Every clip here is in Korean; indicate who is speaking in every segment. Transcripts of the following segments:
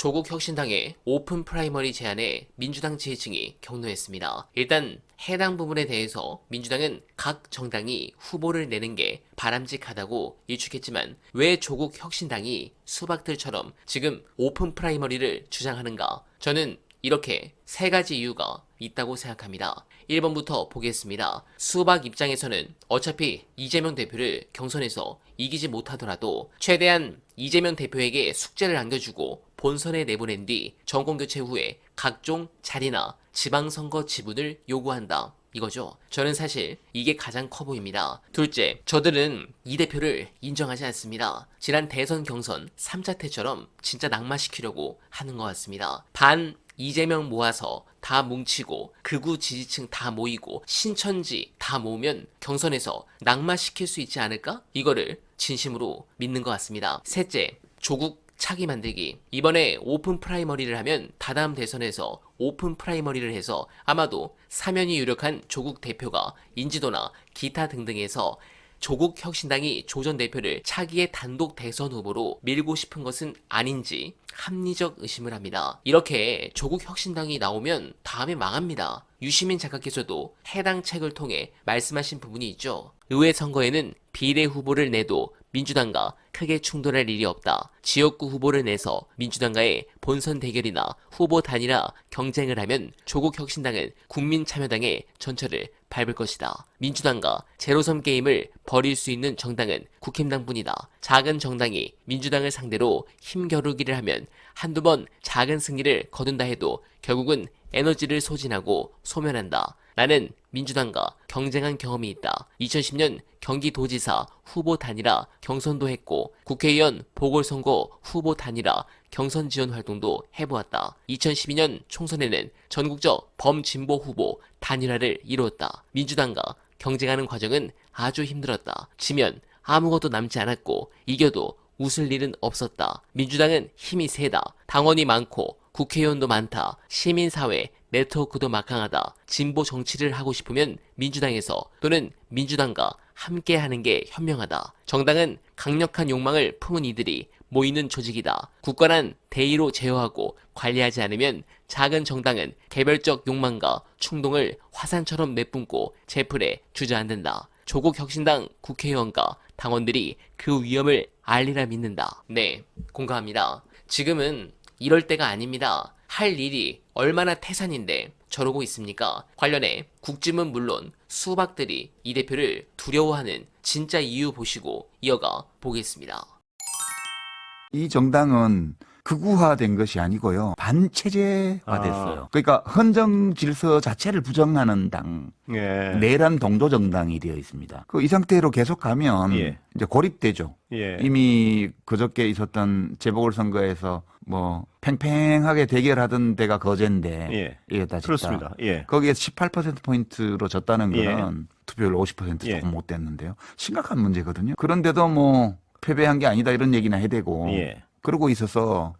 Speaker 1: 조국 혁신당의 오픈 프라이머리 제안에 민주당 지지층이 격노했습니다. 일단 해당 부분에 대해서 민주당은 각 정당이 후보를 내는 게 바람직하다고 일축했지만 왜 조국 혁신당이 수박들처럼 지금 오픈 프라이머리를 주장하는가? 저는 이렇게 세 가지 이유가 있다고 생각합니다. 1번부터 보겠습니다. 수박 입장에서는 어차피 이재명 대표를 경선에서 이기지 못하더라도 최대한 이재명 대표에게 숙제를 안겨주고 본선에 내보낸 뒤 정권교체 후에 각종 자리나 지방선거 지분을 요구한다. 이거죠. 저는 사실 이게 가장 커 보입니다. 둘째, 저들은 이 대표를 인정하지 않습니다. 지난 대선 경선 3자태처럼 진짜 낙마시키려고 하는 것 같습니다. 반 이재명 모아서 다 뭉치고 극우 지지층 다 모이고 신천지 다 모으면 경선에서 낙마시킬 수 있지 않을까? 이거를 진심으로 믿는 것 같습니다. 셋째, 조국 차기 만들기. 이번에 오픈 프라이머리를 하면 다다음 대선에서 오픈 프라이머리를 해서 아마도 사면이 유력한 조국 대표가 인지도나 기타 등등에서 조국 혁신당이 조 전 대표를 차기의 단독 대선 후보로 밀고 싶은 것은 아닌지 합리적 의심을 합니다. 이렇게 조국 혁신당이 나오면 다음에 망합니다. 유시민 작가께서도 해당 책을 통해 말씀하신 부분이 있죠. 의회 선거에는 비례 후보를 내도 민주당과 크게 충돌할 일이 없다. 지역구 후보를 내서 민주당과의 본선 대결이나 후보 단일화 경쟁을 하면 조국 혁신당은 국민참여당의 전철을 밟을 것이다. 민주당과 제로섬 게임을 벌일 수 있는 정당은 국힘당뿐이다. 작은 정당이 민주당을 상대로 힘겨루기를 하면 한두 번 작은 승리를 거둔다 해도 결국은 에너지를 소진하고 소멸한다. 나는 민주당과 경쟁한 경험이 있다. 2010년 경기도지사 후보 단일화 경선도 했고 국회의원 보궐선거 후보 단일화 경선 지원 활동도 해보았다. 2012년 총선에는 전국적 범진보 후보 단일화를 이루었다. 민주당과 경쟁하는 과정은 아주 힘들었다. 지면 아무것도 남지 않았고 이겨도 웃을 일은 없었다. 민주당은 힘이 세다. 당원이 많고 국회의원도 많다. 시민사회 네트워크도 막강하다. 진보 정치를 하고 싶으면 민주당에서 또는 민주당과 함께하는 게 현명하다. 정당은 강력한 욕망을 품은 이들이 모이는 조직이다. 국가란 대의로 제어하고 관리하지 않으면 작은 정당은 개별적 욕망과 충동을 화산처럼 내뿜고 제풀에 주저앉는다. 조국 혁신당 국회의원과 당원들이 그 위험을 알리라 믿는다. 네, 공감합니다. 지금은 이럴 때가 아닙니다. 할 일이 얼마나 태산인데 저러고 있습니까? 관련해 국짐은 물론 수박들이 이 대표를 두려워하는 진짜 이유 보시고 이어가 보겠습니다.
Speaker 2: 이 정당은 극우화된 것이 아니고요. 반체제화됐어요. 그러니까 헌정 질서 자체를 부정하는 당,
Speaker 3: 예.
Speaker 2: 내란 동조 정당이 되어 있습니다. 이 상태로 계속 가면
Speaker 3: 예.
Speaker 2: 이제 고립되죠.
Speaker 3: 예.
Speaker 2: 이미 그저께 있었던 재보궐선거에서 뭐 팽팽하게 대결하던 데가 거제인데
Speaker 3: 예.
Speaker 2: 이겼다 졌다.
Speaker 3: 그렇습니다. 예.
Speaker 2: 거기에 18%포인트로 졌다는
Speaker 3: 예.
Speaker 2: 거는 투표율 50%
Speaker 3: 예.
Speaker 2: 조금 못 됐는데요. 심각한 문제거든요. 그런데도 뭐 패배한 게 아니다 이런 얘기나 해야 되고
Speaker 3: 예.
Speaker 2: 그러고 있어서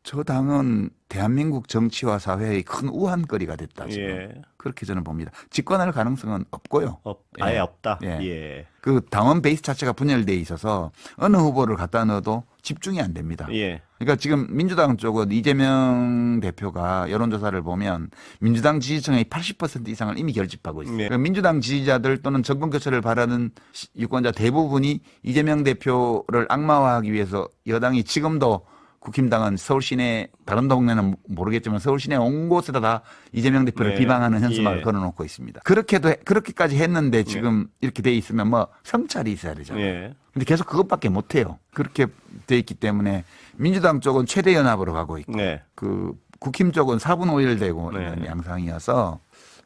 Speaker 2: 저 당은 대한민국 정치와 사회의 큰 우한거리가 됐다 지금.
Speaker 3: 예.
Speaker 2: 그렇게 저는 봅니다. 집권할 가능성은 없고요.
Speaker 3: 아예
Speaker 2: 예.
Speaker 3: 없다.
Speaker 2: 예.
Speaker 3: 예.
Speaker 2: 그 당원 베이스 자체가 분열돼 있어서 어느 후보를 갖다 넣어도 집중이 안 됩니다.
Speaker 3: 예.
Speaker 2: 그러니까 지금 민주당 쪽은 이재명 대표가 여론조사를 보면 민주당 지지층의 80% 이상을 이미 결집하고 있어요.
Speaker 3: 네.
Speaker 2: 그러니까 민주당 지지자들 또는 정권 교체를 바라는 유권자 대부분이 이재명 대표를 악마화하기 위해서 여당이 지금도 국힘당은 서울 시내 다른 동네는 모르겠지만 서울 시내 온 곳에다 다 이재명 대표를
Speaker 3: 네.
Speaker 2: 비방하는 현수막을
Speaker 3: 예.
Speaker 2: 걸어놓고 있습니다. 그렇게까지 했는데 지금 이렇게 돼 있으면 뭐 성찰이 있어야 되잖아요.
Speaker 3: 예.
Speaker 2: 근데 계속 그것밖에 못 해요. 그렇게 돼 있기 때문에 민주당 쪽은 최대 연합으로 가고 있고
Speaker 3: 네.
Speaker 2: 그 국힘 쪽은 4분 5일 되고
Speaker 3: 네.
Speaker 2: 있는 양상이어서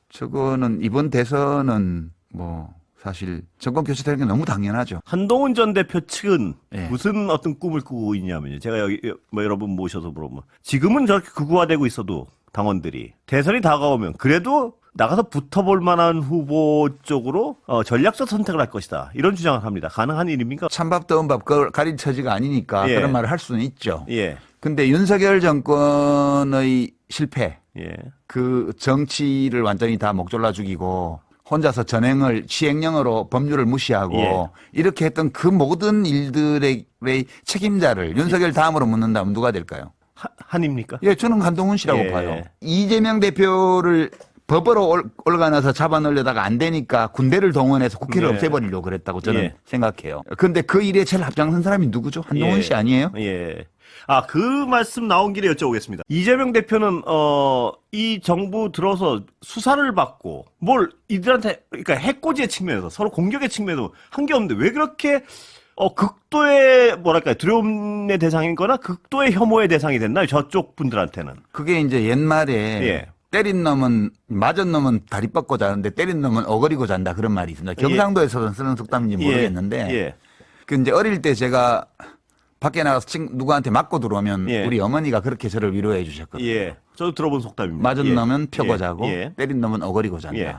Speaker 2: 저거는 이번 대선은 뭐 사실 정권 교체되는 게 너무 당연하죠.
Speaker 3: 한동훈 전 대표 측은
Speaker 2: 예.
Speaker 3: 무슨 어떤 꿈을 꾸고 있냐면요. 제가 여기 뭐 여러분 모셔서 물어보면 지금은 저렇게 극우화되고 있어도 당원들이 대선이 다가오면 그래도 나가서 붙어볼 만한 후보 쪽으로 전략적 선택을 할 것이다. 이런 주장을 합니다. 가능한 일입니까?
Speaker 2: 찬밥 더운 밥 가린 처지가 아니니까
Speaker 3: 예.
Speaker 2: 그런 말을 할 수는 있죠.
Speaker 3: 예.
Speaker 2: 근데 윤석열 정권의 실패,
Speaker 3: 예.
Speaker 2: 그 정치를 완전히 다 목졸라 죽이고 혼자서 전행을 시행령으로 법률을 무시하고
Speaker 3: 예.
Speaker 2: 이렇게 했던 그 모든 일들의 책임자를 윤석열 다음으로 묻는다면 누가 될까요?
Speaker 3: 한입니까?
Speaker 2: 예, 저는 한동훈 씨라고
Speaker 3: 예.
Speaker 2: 봐요. 이재명 대표를 법으로 올가나서 잡아넣으려다가 안 되니까 군대를 동원해서 국회를
Speaker 3: 예.
Speaker 2: 없애버리려고 그랬다고 저는
Speaker 3: 예.
Speaker 2: 생각해요. 근데 그 일에 제일 앞장선 사람이 누구죠? 한동훈
Speaker 3: 예.
Speaker 2: 씨 아니에요?
Speaker 3: 예. 아, 그 말씀 나온 길에 여쭤보겠습니다. 이재명 대표는, 이 정부 들어서 수사를 받고, 뭘 이들한테, 그러니까 해코지의 측면에서 서로 공격의 측면에도 한 게 없는데 왜 그렇게, 극도의, 뭐랄까요, 두려움의 대상인 거나 극도의 혐오의 대상이 됐나요? 저쪽 분들한테는.
Speaker 2: 그게 이제 옛말에
Speaker 3: 예.
Speaker 2: 때린 놈은 맞은 놈은 다리 뻗고 자는데 때린 놈은 어거리고 잔다 그런 말이 있습니다. 경상도에서는 쓰는 속담인지 모르겠는데
Speaker 3: 예.
Speaker 2: 그 이제 어릴 때 제가 밖에 나가서 누구한테 맞고 들어오면
Speaker 3: 예.
Speaker 2: 우리 어머니가 그렇게 저를 위로해 주셨거든요.
Speaker 3: 예. 저도 들어본 속담입니다.
Speaker 2: 맞은
Speaker 3: 예.
Speaker 2: 놈은 펴고
Speaker 3: 예.
Speaker 2: 자고
Speaker 3: 예.
Speaker 2: 때린 놈은 어거리고 잔다.
Speaker 3: 예.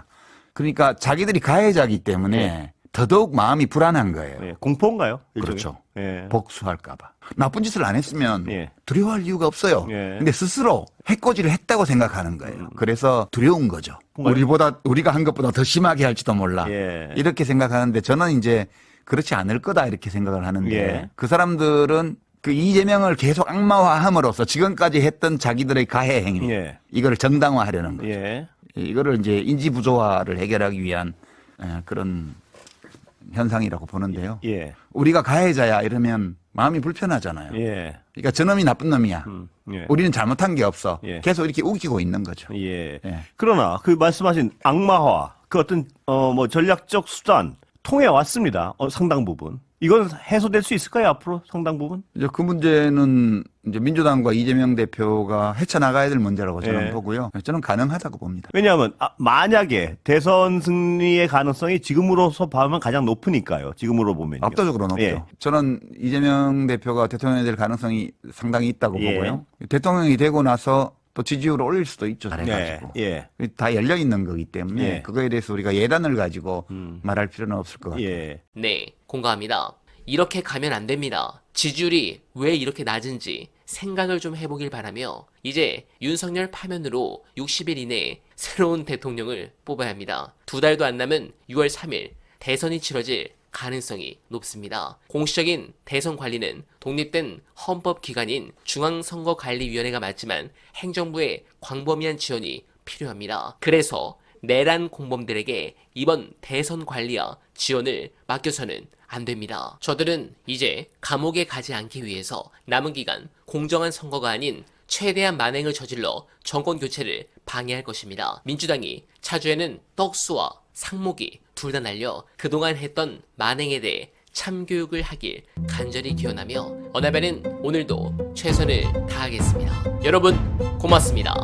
Speaker 2: 그러니까 자기들이 가해자기 때문에 더더욱 마음이 불안한 거예요.
Speaker 3: 예. 공포인가요? 일종의?
Speaker 2: 그렇죠.
Speaker 3: 예.
Speaker 2: 복수할까 봐. 나쁜 짓을 안 했으면
Speaker 3: 예.
Speaker 2: 두려워할 이유가 없어요.
Speaker 3: 예.
Speaker 2: 근데 스스로 해코지를 했다고 생각하는 거예요. 그래서 두려운 거죠.
Speaker 3: 뭔가요?
Speaker 2: 우리가 한 것보다 더 심하게 할지도 몰라.
Speaker 3: 예.
Speaker 2: 이렇게 생각하는데 저는 이제 그렇지 않을 거다 이렇게 생각을 하는데
Speaker 3: 예.
Speaker 2: 그 사람들은 그 이재명을 계속 악마화함으로써 지금까지 했던 자기들의 가해 행위
Speaker 3: 예.
Speaker 2: 이거를 정당화하려는 거죠.
Speaker 3: 예.
Speaker 2: 이거를 이제 인지 부조화를 해결하기 위한 그런 현상이라고 보는데요.
Speaker 3: 예.
Speaker 2: 우리가 가해자야 이러면 마음이 불편하잖아요.
Speaker 3: 예.
Speaker 2: 그러니까 저놈이 나쁜 놈이야.
Speaker 3: 예.
Speaker 2: 우리는 잘못한 게 없어.
Speaker 3: 예.
Speaker 2: 계속 이렇게 우기고 있는 거죠.
Speaker 3: 예.
Speaker 2: 예.
Speaker 3: 그러나 그 말씀하신 악마화, 그 어떤 뭐 전략적 수단 통해 왔습니다. 상당 부분. 이건 해소될 수 있을까요? 앞으로 상당 부분?
Speaker 2: 이제 그 문제는 이제 민주당과 이재명 대표가 헤쳐나가야 될 문제라고 저는
Speaker 3: 예.
Speaker 2: 보고요. 저는 가능하다고 봅니다.
Speaker 3: 왜냐하면 만약에 대선 승리의 가능성이 지금으로서 보면 가장 높으니까요. 지금으로 보면요.
Speaker 2: 압도적으로 높죠.
Speaker 3: 예.
Speaker 2: 저는 이재명 대표가 대통령이 될 가능성이 상당히 있다고
Speaker 3: 예.
Speaker 2: 보고요. 대통령이 되고 나서 또 지지율을 올릴 수도 있죠. 잘해가지고.
Speaker 3: 예.
Speaker 2: 다 열려 있는 거기 때문에
Speaker 3: 예.
Speaker 2: 그거에 대해서 우리가 예단을 가지고 말할 필요는 없을 것 같아요.
Speaker 3: 예.
Speaker 1: 네, 공감합니다. 이렇게 가면 안 됩니다. 지지율이 왜 이렇게 낮은지 생각을 좀 해보길 바라며 이제 윤석열 파면으로 60일 이내에 새로운 대통령을 뽑아야 합니다. 2달도 안 남은 6월 3일 대선이 치러질 가능성이 높습니다. 공식적인 대선 관리는 독립된 헌법기관인 중앙선거관리위원회가 맡지만 행정부의 광범위한 지원이 필요합니다. 그래서 내란 공범들에게 이번 대선 관리와 지원을 맡겨서는 안 됩니다. 저들은 이제 감옥에 가지 않기 위해서 남은 기간 공정한 선거가 아닌 최대한 만행을 저질러 정권 교체를 방해할 것입니다. 민주당이 차주에는 떡수와 상목이 둘 다 날려 그동안 했던 만행에 대해 참교육을 하길 간절히 기원하며 언하변은 오늘도 최선을 다하겠습니다. 여러분 고맙습니다.